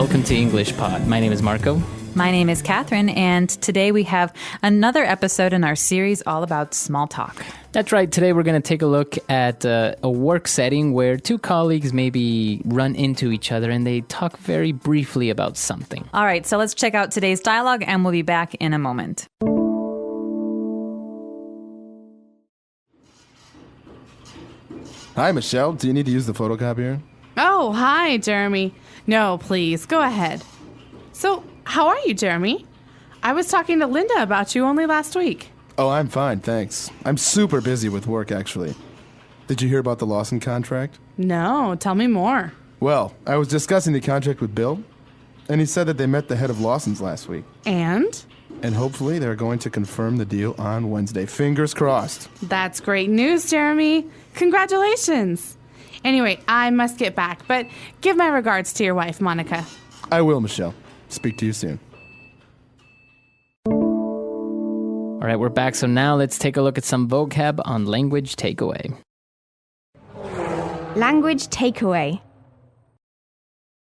Welcome to English Pod. My name is Marco. My name is Catherine, and today we have another episode in our series all about small talk. That's right. Today we're going to take a look at a work setting where two colleagues maybe run into each other and they talk very briefly about something. All right, so let's check out today's dialogue, and we'll be back in a moment. Hi, Michelle. Do you need to use the photocopier? Oh, hi, Jeremy. No, please, go ahead. So, how are you, Jeremy? I was talking to Linda about you only last week. Oh, I'm fine, thanks. I'm super busy with work, actually. Did you hear about the Lawson contract? No, tell me more. Well, I was discussing the contract with Bill, and he said that they met the head of Lawson's last week. And? And hopefully they're going to confirm the deal on Wednesday. Fingers crossed. That's great news, Jeremy. Congratulations. Anyway, I must get back, but give my regards to your wife, Monica. I will, Michelle. Speak to you soon. All right, we're back. So now let's take a look at some vocab on language takeaway. Language takeaway.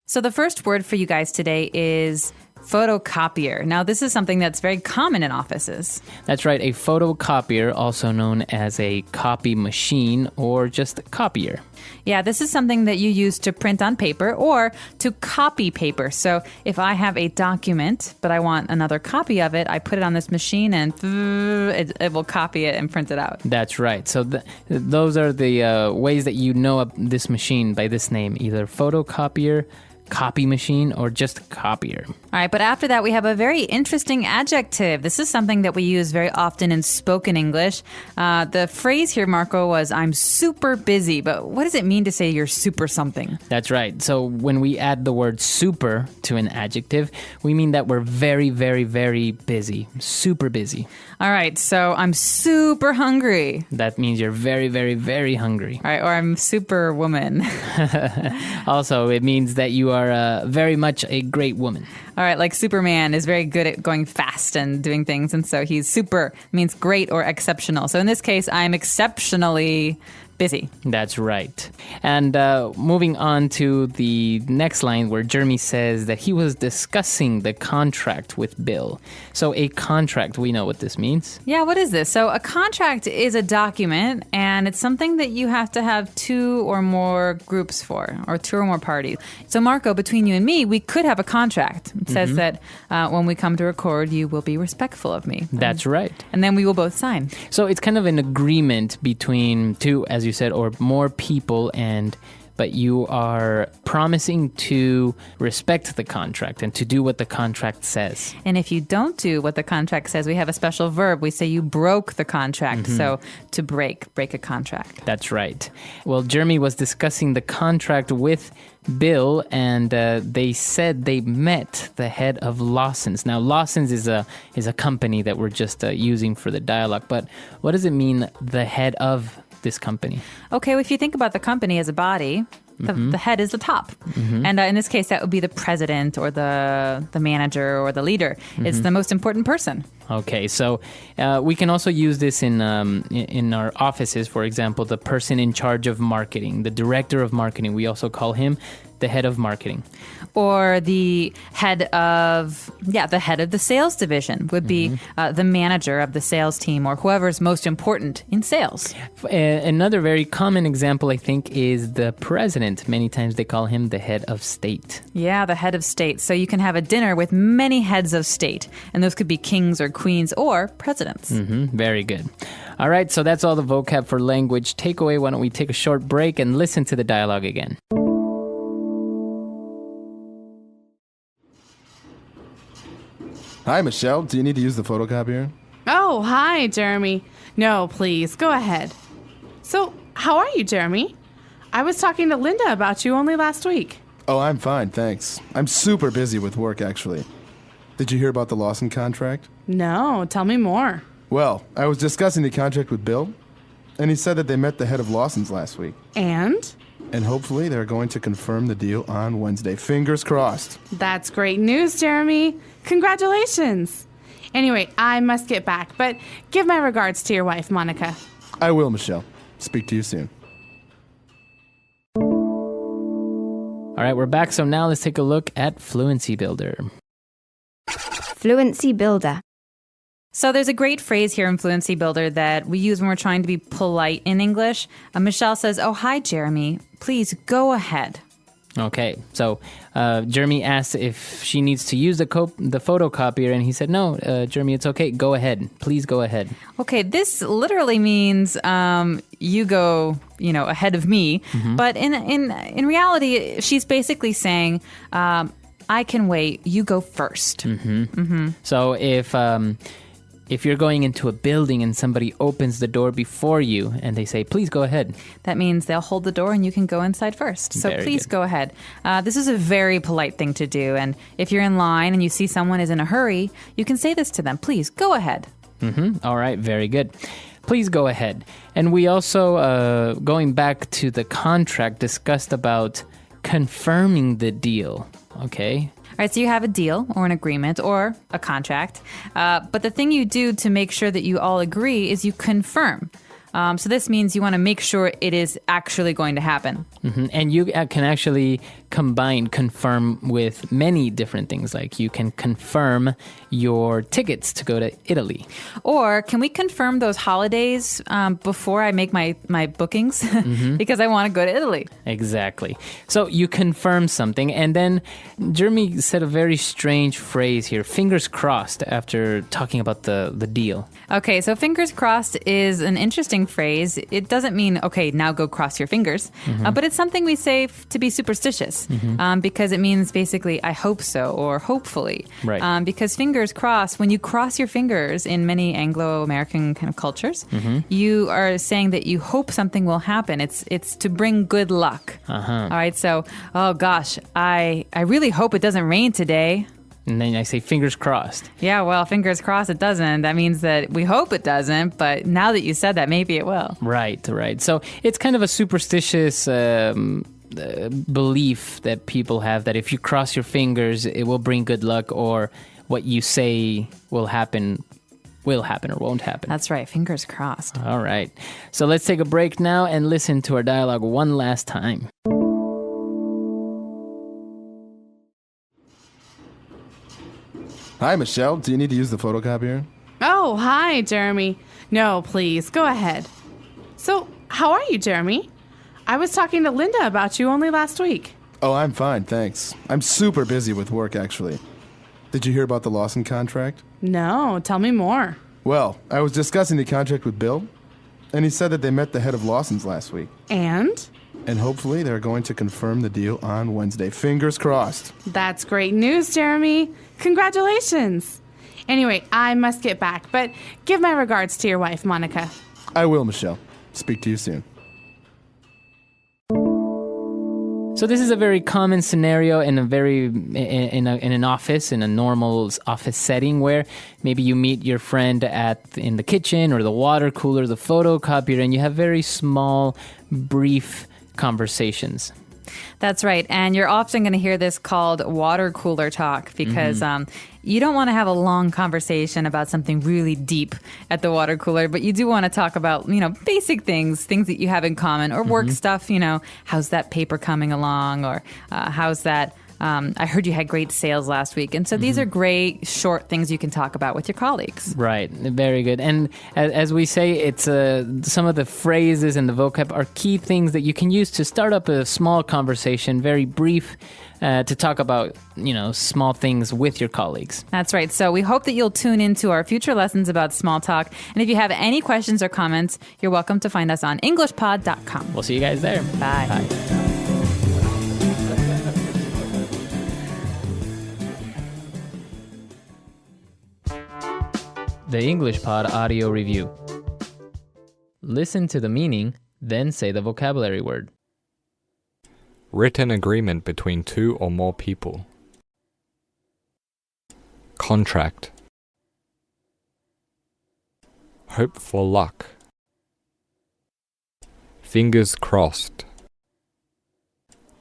So the first word for you guys today is photocopier. Now, this is something that's very common in offices. That's right. A photocopier, also known as a copy machine or just a copier. Yeah, this is something that you use to print on paper or to copy paper. So if I have a document, but I want another copy of it, I put it on this machine and it will copy it and print it out. That's right. So those are the ways that you know of this machine by this name, either photocopier, copy machine, or just copier. All right, but after that, we have a very interesting adjective. This is something that we use very often in spoken English. The phrase here, Marco, was I'm super busy. But what does it mean to say you're super something? That's right. So when we add the word super to an adjective, we mean that we're very, very, very busy. Super busy. All right, so I'm super hungry. That means you're very, very, very hungry. All right, or I'm super woman. Also, it means that you are very much a great woman. All right, like Superman is very good at going fast and doing things, and so he's super means great or exceptional. So in this case, I'm exceptionally busy. That's right. And moving on to the next line where Jeremy says that he was discussing the contract with Bill. So a contract, we know what this means. Yeah, what is this? So a contract is a document, and it's something that you have to have two or more groups for, or two or more parties. So Marco, between you and me, we could have a contract. It says that when we come to record, you will be respectful of me. That's right. And then we will both sign. So it's kind of an agreement between two, as you said, or more people, but you are promising to respect the contract and to do what the contract says. And if you don't do what the contract says, we have a special verb. We say you broke the contract. So to break a contract. That's right. Well, Jeremy was discussing the contract with Bill, and they said they met the head of Lawson's. Now, Lawson's is a company that we're just using for the dialogue. But what does it mean, the head of this company? Okay, well, if you think about the company as a body, the head is the top. And in this case, that would be the president or the manager or the leader. It's the most important person. Okay, so we can also use this in our offices. For example, the person in charge of marketing, the director of marketing, we also call him the head of marketing. Or the head of the sales division would be the manager of the sales team, or whoever's most important in sales. Another very common example, I think, is the president. Many times they call him the head of state. Yeah, the head of state. So you can have a dinner with many heads of state, and those could be kings or queens or presidents. Very good. All right, so that's all the vocab for language takeaway. Why don't we take a short break and listen to the dialogue again? Hi, Michelle. Do you need to use the photocopier? Oh, hi, Jeremy. No, please, go ahead. So, how are you, Jeremy? I was talking to Linda about you only last week. Oh, I'm fine, thanks. I'm super busy with work, actually. Did you hear about the Lawson contract? No, tell me more. Well, I was discussing the contract with Bill, and he said that they met the head of Lawson's last week. And? And hopefully they're going to confirm the deal on Wednesday. Fingers crossed. That's great news, Jeremy. Congratulations. Anyway, I must get back, but give my regards to your wife, Monica. I will, Michelle. Speak to you soon. All right, we're back. So now let's take a look at Fluency Builder. Fluency Builder. So there's a great phrase here in Fluency Builder that we use when we're trying to be polite in English. Michelle says, "Oh, hi, Jeremy. Please go ahead." Okay, so Jeremy asked if she needs to use the photocopier, and he said, "No, Jeremy, it's okay. Go ahead. Please go ahead." Okay, this literally means you go, ahead of me. But in reality, she's basically saying, "I can wait. You go first." So if you're going into a building and somebody opens the door before you and they say, "Please go ahead," That means they'll hold the door and you can go inside first. So Very please good. go ahead. This is a very polite thing to do. And if you're in line and you see someone is in a hurry, you can say this to them. Please go ahead. All right, very good. Please go ahead. And we also, going back to the contract, discussed about confirming the deal. Okay. All right, so you have a deal or an agreement or a contract. But the thing you do to make sure that you all agree is you confirm. So this means you want to make sure it is actually going to happen. And you can actually confirm with many different things. Like you can confirm your tickets to go to Italy. Or can we confirm those holidays before I make my bookings? Because I want to go to Italy. Exactly. So you confirm something, and then Jeremy said a very strange phrase here, fingers crossed, after talking about the deal. Okay, so fingers crossed is an interesting phrase. It doesn't mean, okay, now go cross your fingers, but it's something we say to be superstitious because it means basically, I hope so, or hopefully. Right. Because fingers crossed, when you cross your fingers in many Anglo-American kind of cultures, you are saying that you hope something will happen. It's to bring good luck. All right, so, oh gosh, I really hope it doesn't rain today. And then I say fingers crossed. Yeah, well, fingers crossed it doesn't. That means that we hope it doesn't, but now that you said that, maybe it will. Right. So it's kind of a superstitious belief that people have that if you cross your fingers, it will bring good luck, or what you say will happen or won't happen. That's right, fingers crossed. All right. So let's take a break now and listen to our dialogue one last time. Hi, Michelle. Do you need to use the photocopier? Oh, hi, Jeremy. No, please, go ahead. So, how are you, Jeremy? I was talking to Linda about you only last week. Oh, I'm fine, thanks. I'm super busy with work, actually. Did you hear about the Lawson contract? No, tell me more. Well, I was discussing the contract with Bill, and he said that they met the head of Lawson's last week. And? And hopefully they're going to confirm the deal on Wednesday. Fingers crossed. That's great news, Jeremy. Congratulations. Anyway, I must get back, but give my regards to your wife, Monica. I will, Michelle. Speak to you soon. So this is a very common scenario in an office, in a normal office setting, where maybe you meet your friend in the kitchen or the water cooler, the photocopier, and you have very small, brief conversations. That's right. And you're often going to hear this called water cooler talk because you don't want to have a long conversation about something really deep at the water cooler, but you do want to talk about, basic things that you have in common, or work stuff, how's that paper coming along, or how's that I heard you had great sales last week. And so these are great short things you can talk about with your colleagues. Right. Very good. And as we say, it's some of the phrases and the vocab are key things that you can use to start up a small conversation, very brief, to talk about, small things with your colleagues. That's right. So we hope that you'll tune into our future lessons about small talk. And if you have any questions or comments, you're welcome to find us on EnglishPod.com. We'll see you guys there. Bye. Bye. The English Pod Audio Review. Listen to the meaning, then say the vocabulary word. Written agreement between two or more people. Contract. Hope for luck. Fingers crossed.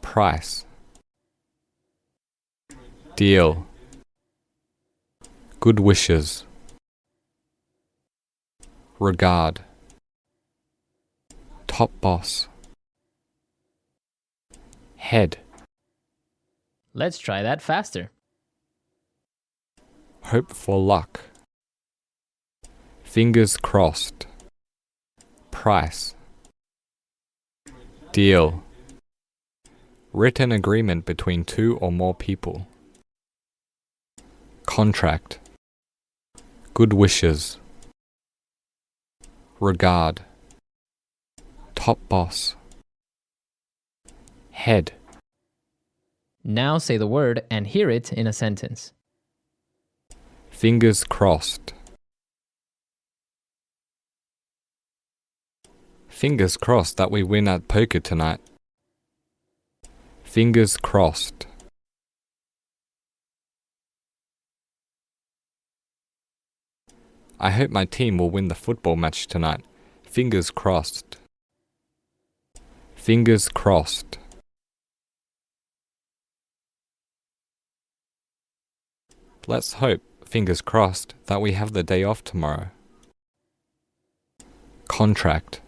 Price. Deal. Good wishes. Regard. Top boss. Head. Let's try that faster. Hope for luck. Fingers crossed. Price. Deal. Written agreement between two or more people. Contract. Good wishes. Regard. Top boss. Head. Now say the word and hear it in a sentence. Fingers crossed. Fingers crossed that we win at poker tonight. Fingers crossed. I hope my team will win the football match tonight. Fingers crossed. Fingers crossed. Let's hope, fingers crossed, that we have the day off tomorrow. Contract.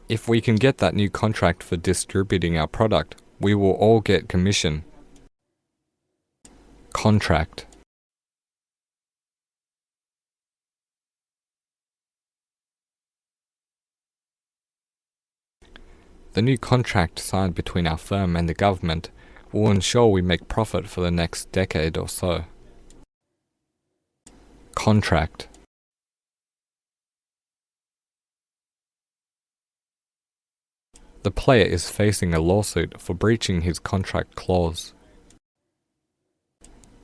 If we can get that new contract for distributing our product, we will all get commission. Contract. The new contract signed between our firm and the government will ensure we make profit for the next decade or so. Contract. The player is facing a lawsuit for breaching his contract clause.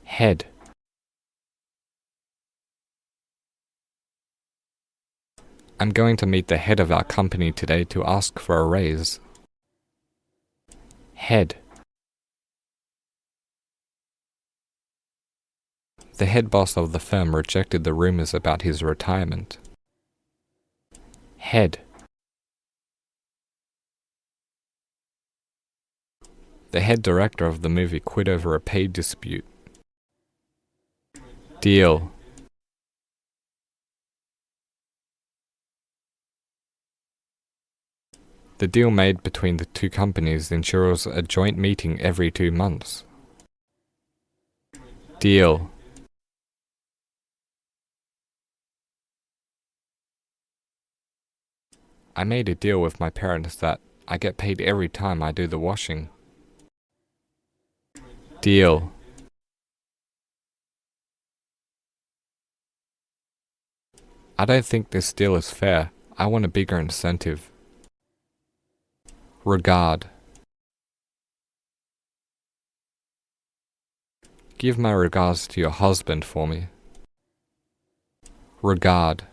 Head. I'm going to meet the head of our company today to ask for a raise. Head. The head boss of the firm rejected the rumors about his retirement. Head. The head director of the movie quit over a pay dispute. Deal. The deal made between the two companies ensures a joint meeting every 2 months. Deal. I made a deal with my parents that I get paid every time I do the washing. Deal. I don't think this deal is fair. I want a bigger incentive. Regard. Give my regards to your husband for me. Regard.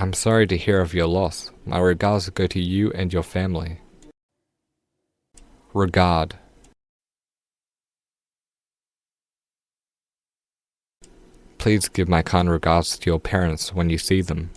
I'm sorry to hear of your loss. My regards go to you and your family. Regard. Please give my kind regards to your parents when you see them.